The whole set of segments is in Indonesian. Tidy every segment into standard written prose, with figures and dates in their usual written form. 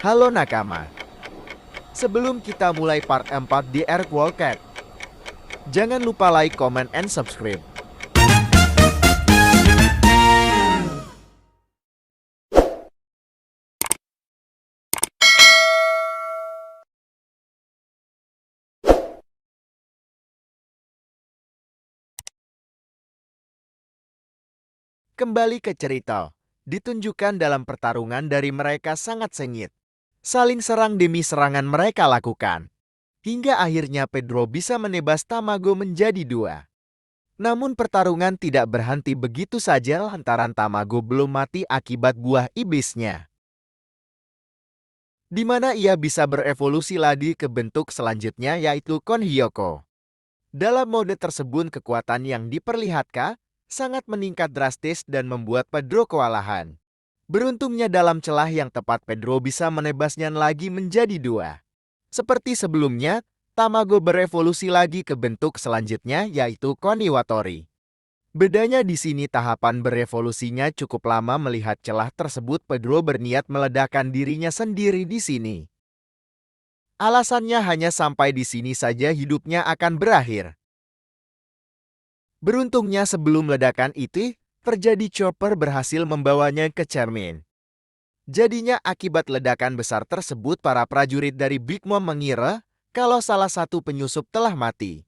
Halo nakama, sebelum kita mulai part 4 di Ark World Cat, jangan lupa like, comment, and subscribe. Kembali ke cerita, ditunjukkan dalam pertarungan dari mereka sangat sengit. Saling serang demi serangan mereka lakukan. Hingga akhirnya Pedro bisa menebas Tamago menjadi 2. Namun pertarungan tidak berhenti begitu saja lantaran Tamago belum mati akibat buah iblisnya, di mana ia bisa berevolusi lagi ke bentuk selanjutnya yaitu Konhyoko. Dalam mode tersebut kekuatan yang diperlihatkan sangat meningkat drastis dan membuat Pedro kewalahan. Beruntungnya dalam celah yang tepat Pedro bisa menebasnya lagi menjadi 2. Seperti sebelumnya, Tamago berevolusi lagi ke bentuk selanjutnya yaitu Koniwatori. Bedanya di sini tahapan berevolusinya cukup lama. Melihat celah tersebut Pedro berniat meledakkan dirinya sendiri di sini. Alasannya hanya sampai di sini saja hidupnya akan berakhir. Beruntungnya sebelum ledakan itu, terjadi Chopper berhasil membawanya ke cermin. Jadinya akibat ledakan besar tersebut para prajurit dari Big Mom mengira kalau salah satu penyusup telah mati.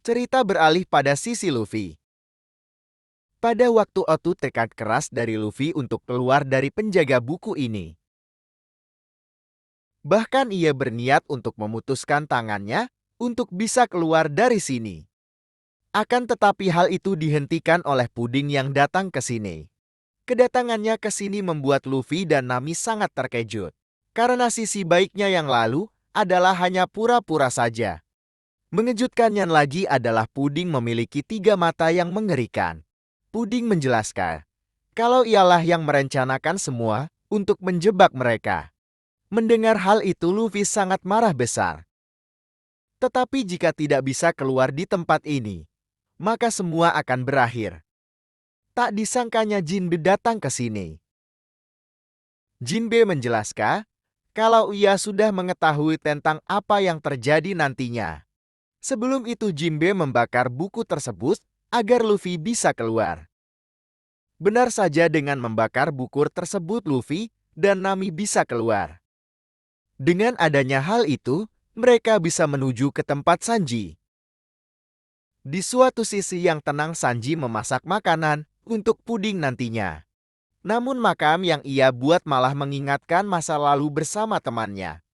Cerita beralih pada sisi Luffy. Pada waktu itu tekad keras dari Luffy untuk keluar dari penjaga buku ini. Bahkan ia berniat untuk memutuskan tangannya untuk bisa keluar dari sini. Akan tetapi hal itu dihentikan oleh Puding yang datang ke sini. Kedatangannya ke sini membuat Luffy dan Nami sangat terkejut. Karena sisi baiknya yang lalu adalah hanya pura-pura saja. Mengejutkannya lagi adalah Puding memiliki 3 mata yang mengerikan. Puding menjelaskan kalau ialah yang merencanakan semua untuk menjebak mereka. Mendengar hal itu Luffy sangat marah besar. Tetapi jika tidak bisa keluar di tempat ini, maka semua akan berakhir. Tak disangkanya Jinbe datang ke sini. Jinbe menjelaskan kalau ia sudah mengetahui tentang apa yang terjadi nantinya. Sebelum itu Jinbe membakar buku tersebut agar Luffy bisa keluar. Benar saja dengan membakar buku tersebut Luffy dan Nami bisa keluar. Dengan adanya hal itu, mereka bisa menuju ke tempat Sanji. Di suatu sisi yang tenang Sanji memasak makanan untuk Puding nantinya. Namun makam yang ia buat malah mengingatkan masa lalu bersama temannya.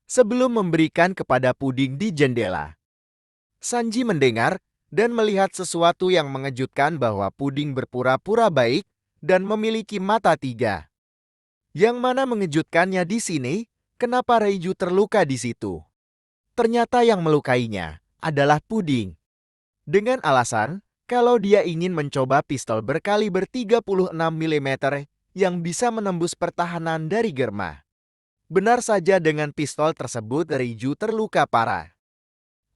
Sebelum memberikan kepada Puding di jendela, Sanji mendengar dan melihat sesuatu yang mengejutkan bahwa Puding berpura-pura baik dan memiliki mata 3. Yang mana mengejutkannya di sini, kenapa Reiju terluka di situ? Ternyata yang melukainya adalah Puding. Dengan alasan kalau dia ingin mencoba pistol berkaliber 36 mm yang bisa menembus pertahanan dari Germa. Benar saja dengan pistol tersebut Reiju terluka parah.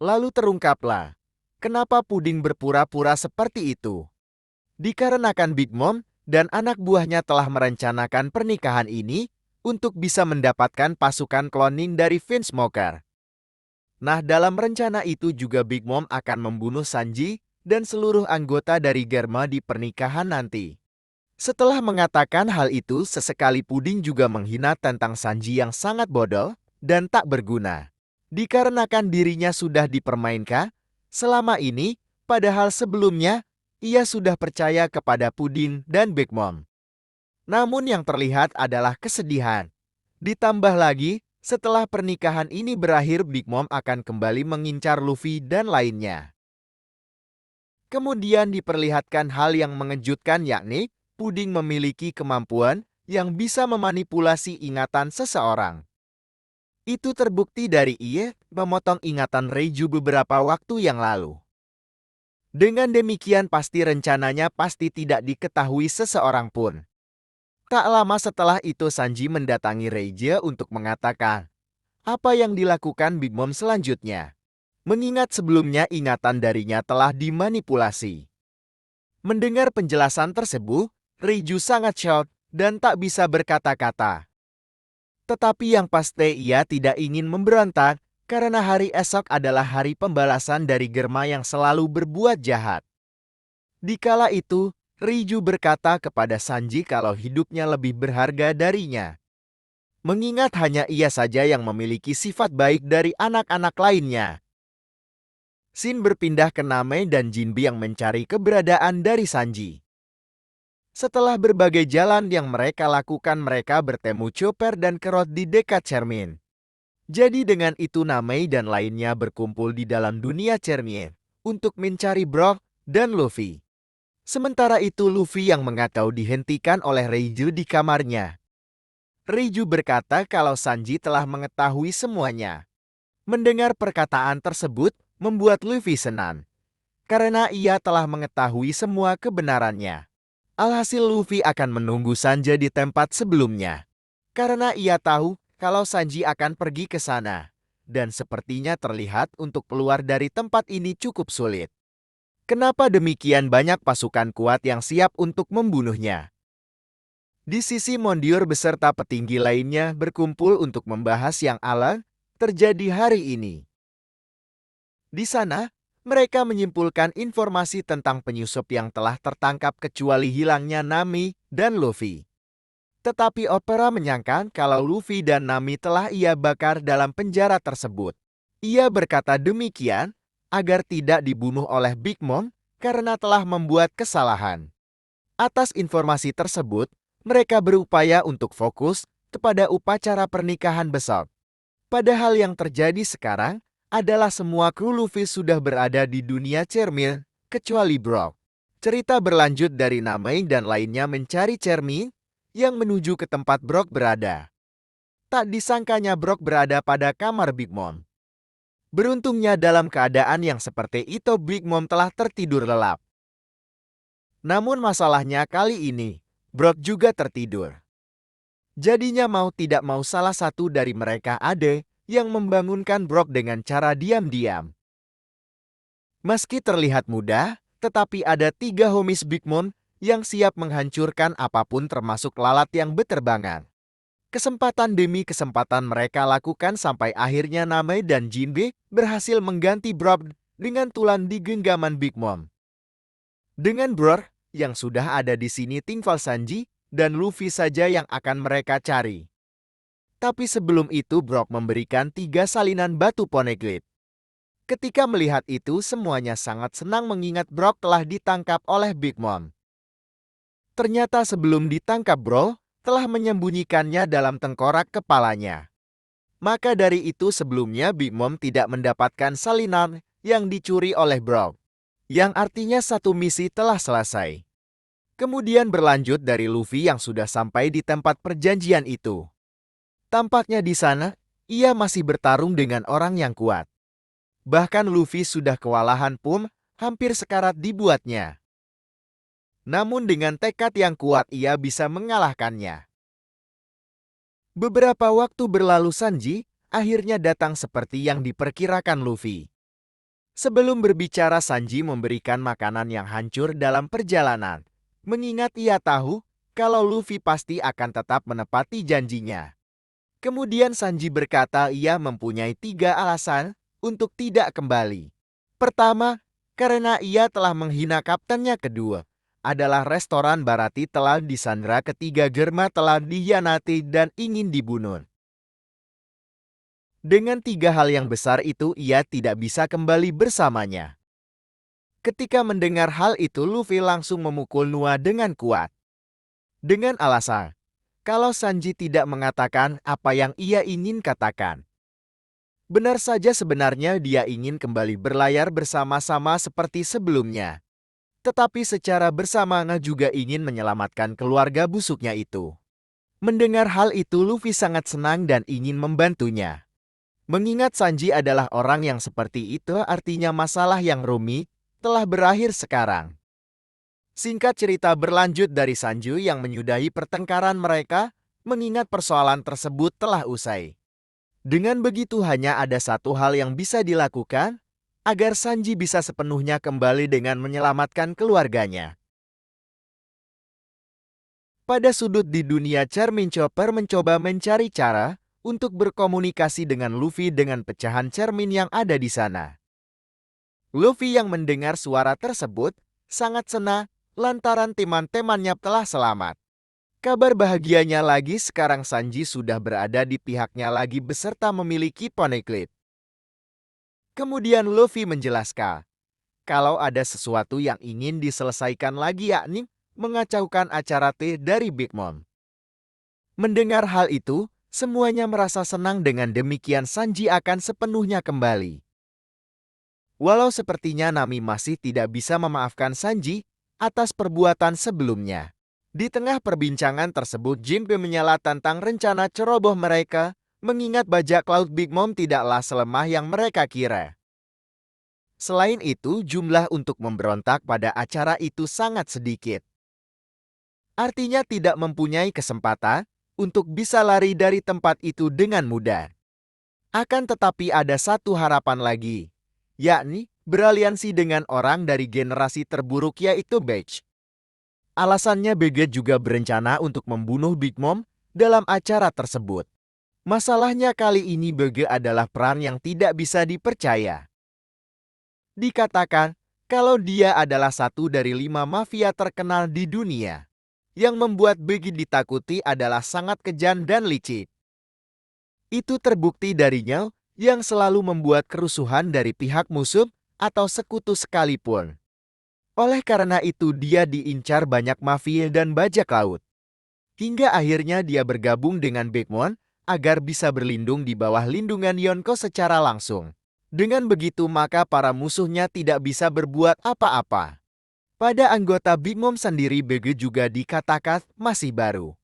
Lalu terungkaplah, kenapa Puding berpura-pura seperti itu. Dikarenakan Big Mom dan anak buahnya telah merencanakan pernikahan ini untuk bisa mendapatkan pasukan cloning dari Vince Smoker. Nah, dalam rencana itu juga Big Mom akan membunuh Sanji dan seluruh anggota dari Germa di pernikahan nanti. Setelah mengatakan hal itu, sesekali Puding juga menghina tentang Sanji yang sangat bodoh dan tak berguna. Dikarenakan dirinya sudah dipermainkan selama ini, padahal sebelumnya ia sudah percaya kepada Puding dan Big Mom. Namun yang terlihat adalah kesedihan. Ditambah lagi, setelah pernikahan ini berakhir, Big Mom akan kembali mengincar Luffy dan lainnya. Kemudian diperlihatkan hal yang mengejutkan yakni Puding memiliki kemampuan yang bisa memanipulasi ingatan seseorang. Itu terbukti dari ia memotong ingatan Reiju beberapa waktu yang lalu. Dengan demikian pasti rencananya pasti tidak diketahui seseorang pun. Tak lama setelah itu Sanji mendatangi Reiju untuk mengatakan apa yang dilakukan Big Mom selanjutnya. Mengingat sebelumnya ingatan darinya telah dimanipulasi. Mendengar penjelasan tersebut, Reiju sangat shock dan tak bisa berkata-kata. Tetapi yang pasti ia tidak ingin memberontak, karena hari esok adalah hari pembalasan dari Germa yang selalu berbuat jahat. Dikala itu, Riju berkata kepada Sanji kalau hidupnya lebih berharga darinya. Mengingat hanya ia saja yang memiliki sifat baik dari anak-anak lainnya. Shin berpindah ke Name dan Jinbe yang mencari keberadaan dari Sanji. Setelah berbagai jalan yang mereka lakukan, mereka bertemu Chopper dan Kerot di dekat cermin. Jadi dengan itu Name dan lainnya berkumpul di dalam dunia cermin untuk mencari Brock dan Luffy. Sementara itu Luffy yang mengakau dihentikan oleh Reiju di kamarnya. Reiju berkata kalau Sanji telah mengetahui semuanya. Mendengar perkataan tersebut membuat Luffy senang, karena ia telah mengetahui semua kebenarannya. Alhasil Luffy akan menunggu Sanji di tempat sebelumnya, karena ia tahu kalau Sanji akan pergi ke sana. Dan sepertinya terlihat untuk keluar dari tempat ini cukup sulit. Kenapa demikian banyak pasukan kuat yang siap untuk membunuhnya? Di sisi Mondiur beserta petinggi lainnya berkumpul untuk membahas yang terjadi hari ini. Di sana, mereka menyimpulkan informasi tentang penyusup yang telah tertangkap kecuali hilangnya Nami dan Luffy. Tetapi Opera menyangka kalau Luffy dan Nami telah ia bakar dalam penjara tersebut. Ia berkata demikian agar tidak dibunuh oleh Big Mom karena telah membuat kesalahan. Atas informasi tersebut, mereka berupaya untuk fokus kepada upacara pernikahan besok. Padahal yang terjadi sekarang adalah semua kru Luffy sudah berada di dunia cermin, kecuali Brock. Cerita berlanjut dari Nami dan lainnya mencari cermin yang menuju ke tempat Brock berada. Tak disangkanya Brock berada pada kamar Big Mom. Beruntungnya dalam keadaan yang seperti itu Big Mom telah tertidur lelap. Namun masalahnya kali ini, Brock juga tertidur. Jadinya mau tidak mau salah satu dari mereka ada yang membangunkan Brock dengan cara diam-diam. Meski terlihat mudah, tetapi ada 3 homies Big Mom yang siap menghancurkan apapun termasuk lalat yang berterbangan. Kesempatan demi kesempatan mereka lakukan sampai akhirnya Nami dan Jinbe berhasil mengganti Brock dengan tulan di genggaman Big Mom. Dengan Brock yang sudah ada di sini tinggal Sanji dan Luffy saja yang akan mereka cari. Tapi sebelum itu Brock memberikan 3 salinan batu poneglyph. Ketika melihat itu semuanya sangat senang mengingat Brock telah ditangkap oleh Big Mom. Ternyata sebelum ditangkap Brock telah menyembunyikannya dalam tengkorak kepalanya. Maka dari itu sebelumnya Big Mom tidak mendapatkan salinan yang dicuri oleh Brock, yang artinya satu misi telah selesai. Kemudian berlanjut dari Luffy yang sudah sampai di tempat perjanjian itu. Tampaknya di sana, ia masih bertarung dengan orang yang kuat. Bahkan Luffy sudah kewalahan pun hampir sekarat dibuatnya. Namun dengan tekad yang kuat ia bisa mengalahkannya. Beberapa waktu berlalu Sanji akhirnya datang seperti yang diperkirakan Luffy. Sebelum berbicara Sanji memberikan makanan yang hancur dalam perjalanan. Mengingat ia tahu kalau Luffy pasti akan tetap menepati janjinya. Kemudian Sanji berkata ia mempunyai 3 alasan untuk tidak kembali. Pertama, karena ia telah menghina kaptennya. Kedua, adalah restoran Barati telah disandra. Ketiga, Germa telah dikhianati dan ingin dibunuh. Dengan 3 hal yang besar itu ia tidak bisa kembali bersamanya. Ketika mendengar hal itu Luffy langsung memukul Noa dengan kuat. Dengan alasan, kalau Sanji tidak mengatakan apa yang ia ingin katakan. Benar saja sebenarnya dia ingin kembali berlayar bersama-sama seperti sebelumnya. Tetapi secara bersamaan juga ingin menyelamatkan keluarga busuknya itu. Mendengar hal itu Luffy sangat senang dan ingin membantunya. Mengingat Sanji adalah orang yang seperti itu artinya masalah yang rumit telah berakhir sekarang. Singkat cerita berlanjut dari Sanji yang menyudahi pertengkaran mereka mengingat persoalan tersebut telah usai. Dengan begitu hanya ada satu hal yang bisa dilakukan agar Sanji bisa sepenuhnya kembali dengan menyelamatkan keluarganya. Pada sudut di dunia cermin Chopper mencoba mencari cara untuk berkomunikasi dengan Luffy dengan pecahan cermin yang ada di sana. Luffy yang mendengar suara tersebut sangat senang lantaran teman-temannya telah selamat. Kabar bahagianya lagi, sekarang Sanji sudah berada di pihaknya lagi beserta memiliki Poneglyph. Kemudian Luffy menjelaskan kalau ada sesuatu yang ingin diselesaikan lagi, yakni mengacaukan acara teh dari Big Mom. Mendengar hal itu, semuanya merasa senang, dengan demikian Sanji akan sepenuhnya kembali. Walau sepertinya Nami masih tidak bisa memaafkan Sanji atas perbuatan sebelumnya. Di tengah perbincangan tersebut, Jinbe menyela tentang rencana ceroboh mereka, mengingat bajak laut Big Mom tidaklah selemah yang mereka kira. Selain itu, jumlah untuk memberontak pada acara itu sangat sedikit. Artinya tidak mempunyai kesempatan untuk bisa lari dari tempat itu dengan mudah. Akan tetapi ada satu harapan lagi, yakni beraliansi dengan orang dari generasi terburuk, yaitu Bege. Alasannya Bege juga berencana untuk membunuh Big Mom dalam acara tersebut. Masalahnya kali ini Bege adalah peran yang tidak bisa dipercaya. Dikatakan kalau dia adalah satu dari 5 mafia terkenal di dunia. Yang membuat Bege ditakuti adalah sangat kejam dan licik. Itu terbukti darinya yang selalu membuat kerusuhan dari pihak musuh atau sekutu sekalipun. Oleh karena itu dia diincar banyak mafia dan bajak laut. Hingga akhirnya dia bergabung dengan Big Mom agar bisa berlindung di bawah lindungan Yonko secara langsung. Dengan begitu maka para musuhnya tidak bisa berbuat apa-apa. Pada anggota Big Mom sendiri Bege juga dikatakan masih baru.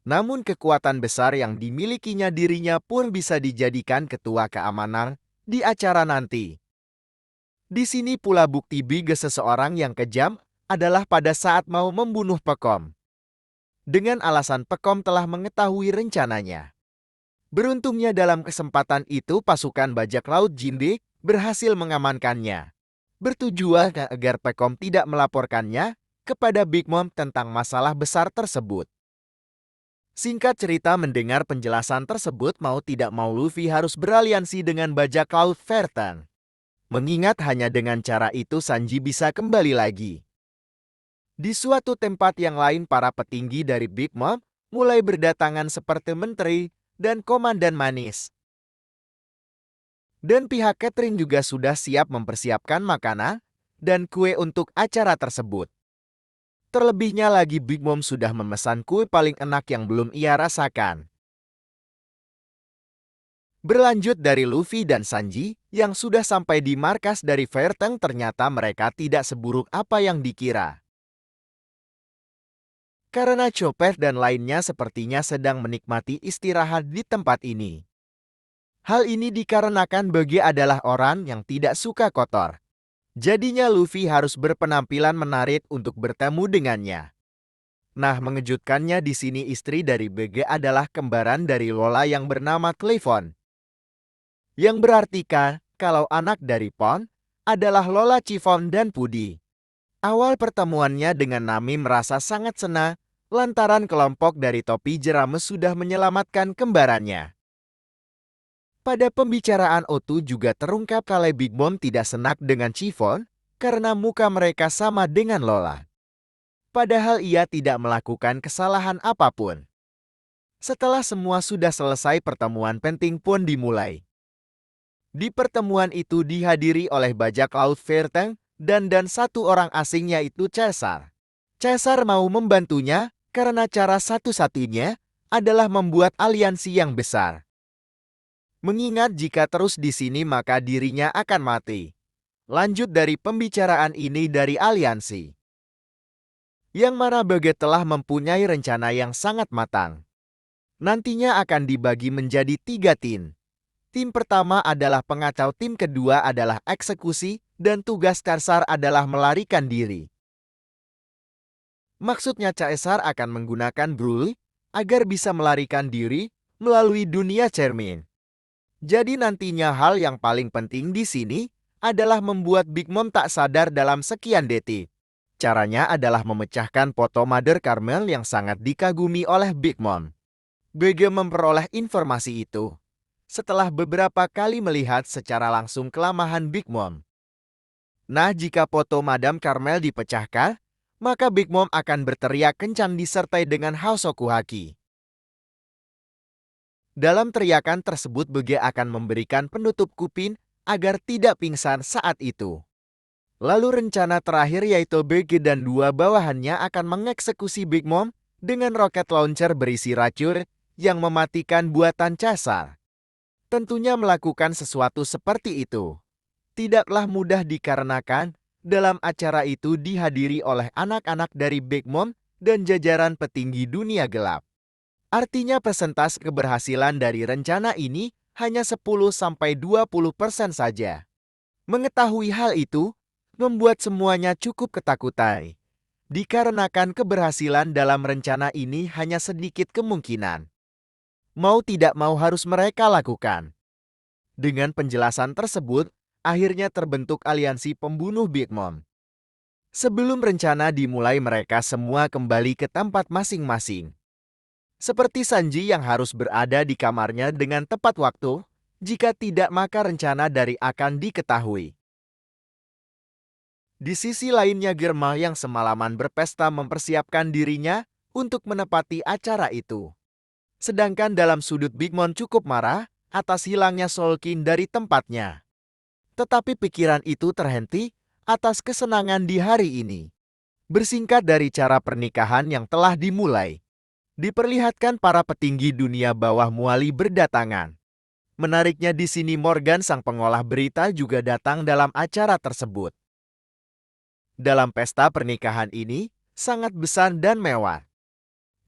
Namun kekuatan besar yang dimilikinya dirinya pun bisa dijadikan ketua keamanan di acara nanti. Di sini pula bukti Bege seseorang yang kejam adalah pada saat mau membunuh Pekom. Dengan alasan Pekom telah mengetahui rencananya. Beruntungnya dalam kesempatan itu pasukan bajak laut Jinbe berhasil mengamankannya. Bertujuan agar Pekom tidak melaporkannya kepada Big Mom tentang masalah besar tersebut. Singkat cerita, mendengar penjelasan tersebut, mau tidak mau Luffy harus beraliansi dengan bajak laut Vertan. Mengingat hanya dengan cara itu Sanji bisa kembali lagi. Di suatu tempat yang lain para petinggi dari Big Mom mulai berdatangan seperti menteri dan komandan manis. Dan pihak catering juga sudah siap mempersiapkan makanan dan kue untuk acara tersebut. Terlebihnya lagi Big Mom sudah memesan kue paling enak yang belum ia rasakan. Berlanjut dari Luffy dan Sanji yang sudah sampai di markas dari Vertang, ternyata mereka tidak seburuk apa yang dikira. Karena Chopper dan lainnya sepertinya sedang menikmati istirahat di tempat ini. Hal ini dikarenakan Bege adalah orang yang tidak suka kotor. Jadinya Luffy harus berpenampilan menarik untuk bertemu dengannya. Nah, mengejutkannya di sini istri dari Bege adalah kembaran dari Lola yang bernama Cleavon. Yang berartikan kalau anak dari Pon adalah Lola, Chiffon, dan Pudi. Awal pertemuannya dengan Nami merasa sangat senang lantaran kelompok dari topi jerami sudah menyelamatkan kembarannya. Pada pembicaraan Otu juga terungkap kalau Big Mom tidak senang dengan Chiffon karena muka mereka sama dengan Lola. Padahal ia tidak melakukan kesalahan apapun. Setelah semua sudah selesai, pertemuan penting pun dimulai. Di pertemuan itu dihadiri oleh bajak laut Vertang dan satu orang asing, yaitu Caesar. Caesar mau membantunya karena cara satu-satunya adalah membuat aliansi yang besar. Mengingat jika terus di sini maka dirinya akan mati. Lanjut dari pembicaraan ini dari aliansi. Yang mana Bege telah mempunyai rencana yang sangat matang. Nantinya akan dibagi menjadi 3 tim. Tim pertama adalah pengacau, tim kedua adalah eksekusi, dan tugas Caesar adalah melarikan diri. Maksudnya Caesar akan menggunakan Broly agar bisa melarikan diri melalui dunia cermin. Jadi nantinya hal yang paling penting di sini adalah membuat Big Mom tak sadar dalam sekian detik. Caranya adalah memecahkan foto Mother Carmel yang sangat dikagumi oleh Big Mom. BG memperoleh informasi itu setelah beberapa kali melihat secara langsung kelamahan Big Mom. Nah, jika foto Madam Carmel dipecahkan, maka Big Mom akan berteriak kencang disertai dengan Hosokuhaki. Dalam teriakan tersebut, BG akan memberikan penutup kuping agar tidak pingsan saat itu. Lalu rencana terakhir yaitu BG dan dua bawahannya akan mengeksekusi Big Mom dengan roket launcher berisi racun yang mematikan buatan Casar. Tentunya melakukan sesuatu seperti itu tidaklah mudah dikarenakan dalam acara itu dihadiri oleh anak-anak dari Big Mom dan jajaran petinggi dunia gelap. Artinya persentase keberhasilan dari rencana ini hanya 10-20% saja. Mengetahui hal itu membuat semuanya cukup ketakutan. Dikarenakan keberhasilan dalam rencana ini hanya sedikit kemungkinan. Mau tidak mau harus mereka lakukan. Dengan penjelasan tersebut, akhirnya terbentuk aliansi pembunuh Big Mom. Sebelum rencana dimulai, mereka semua kembali ke tempat masing-masing. Seperti Sanji yang harus berada di kamarnya dengan tepat waktu, jika tidak maka rencana dari akan diketahui. Di sisi lainnya, Germa yang semalaman berpesta mempersiapkan dirinya untuk menepati acara itu. Sedangkan dalam sudut, Big Mom cukup marah atas hilangnya Soul King dari tempatnya. Tetapi pikiran itu terhenti atas kesenangan di hari ini. Bersingkat dari cara pernikahan yang telah dimulai, diperlihatkan para petinggi dunia bawah muali berdatangan. Menariknya di sini Morgan sang pengolah berita juga datang dalam acara tersebut. Dalam pesta pernikahan ini sangat besar dan mewah.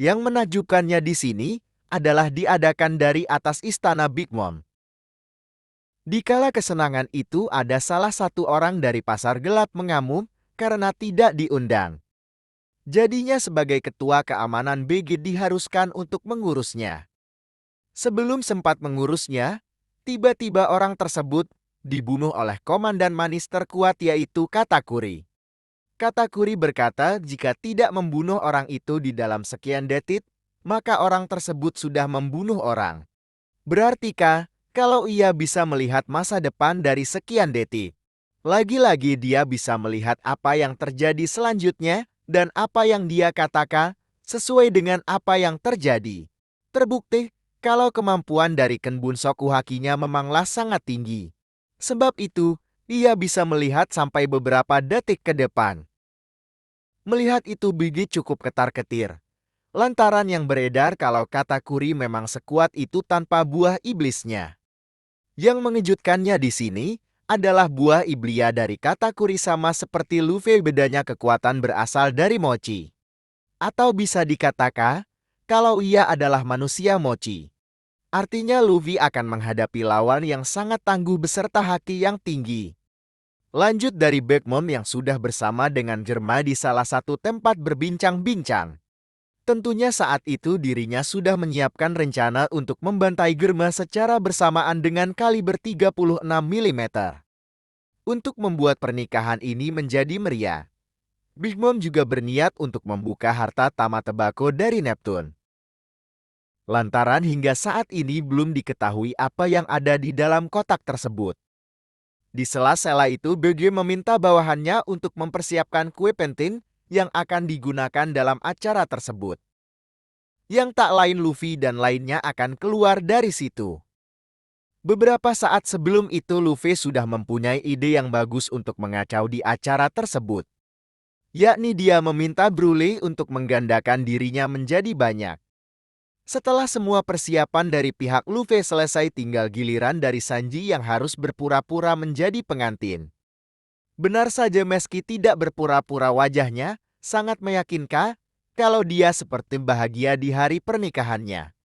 Yang menakjubkannya di sini adalah diadakan dari atas istana Big Mom. Di kala kesenangan itu ada salah satu orang dari pasar gelap mengamuk karena tidak diundang. Jadinya sebagai ketua keamanan BG diharuskan untuk mengurusnya. Sebelum sempat mengurusnya, tiba-tiba orang tersebut dibunuh oleh komandan manis terkuat yaitu Katakuri. Katakuri berkata jika tidak membunuh orang itu di dalam sekian detik, maka orang tersebut sudah membunuh orang. Berartikah kalau ia bisa melihat masa depan dari sekian detik? Lagi-lagi dia bisa melihat apa yang terjadi selanjutnya dan apa yang dia katakan sesuai dengan apa yang terjadi. Terbukti kalau kemampuan dari Kenbun Sokuhakinya memanglah sangat tinggi. Sebab itu, ia bisa melihat sampai beberapa detik ke depan. Melihat itu Bigi cukup ketar-ketir. Lantaran yang beredar kalau Katakuri memang sekuat itu tanpa buah iblisnya. Yang mengejutkannya di sini adalah buah iblis dari Katakuri sama seperti Luffy, bedanya kekuatan berasal dari mochi. Atau bisa dikatakan kalau ia adalah manusia mochi. Artinya Luffy akan menghadapi lawan yang sangat tangguh beserta haki yang tinggi. Lanjut dari Big Mom yang sudah bersama dengan Germa di salah satu tempat berbincang-bincang. Tentunya saat itu dirinya sudah menyiapkan rencana untuk membantai Germa secara bersamaan dengan kaliber 36 mm. Untuk membuat pernikahan ini menjadi meriah, Big Mom juga berniat untuk membuka harta Tama Tebako dari Neptune. Lantaran hingga saat ini belum diketahui apa yang ada di dalam kotak tersebut. Di sela-sela itu, BG meminta bawahannya untuk mempersiapkan kue penting yang akan digunakan dalam acara tersebut. Yang tak lain Luffy dan lainnya akan keluar dari situ. Beberapa saat sebelum itu Luffy sudah mempunyai ide yang bagus untuk mengacau di acara tersebut. Yakni dia meminta Broly untuk menggandakan dirinya menjadi banyak. Setelah semua persiapan dari pihak Luffy selesai, tinggal giliran dari Sanji yang harus berpura-pura menjadi pengantin. Benar saja meski tidak berpura-pura, wajahnya sangat meyakinkan kalau dia seperti bahagia di hari pernikahannya.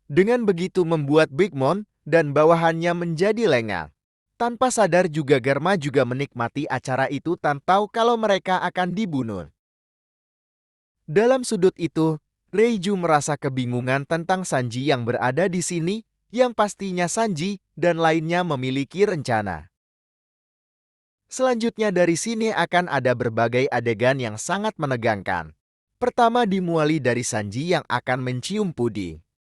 Dengan begitu membuat Big Mom dan bawahannya menjadi lengah. Tanpa sadar juga Germa juga menikmati acara itu tanpa tahu kalau mereka akan dibunuh. Dalam sudut itu, Reiju merasa kebingungan tentang Sanji yang berada di sini, yang pastinya Sanji dan lainnya memiliki rencana. Selanjutnya dari sini akan ada berbagai adegan yang sangat menegangkan. Pertama dimulai dari Sanji yang akan mencium puding.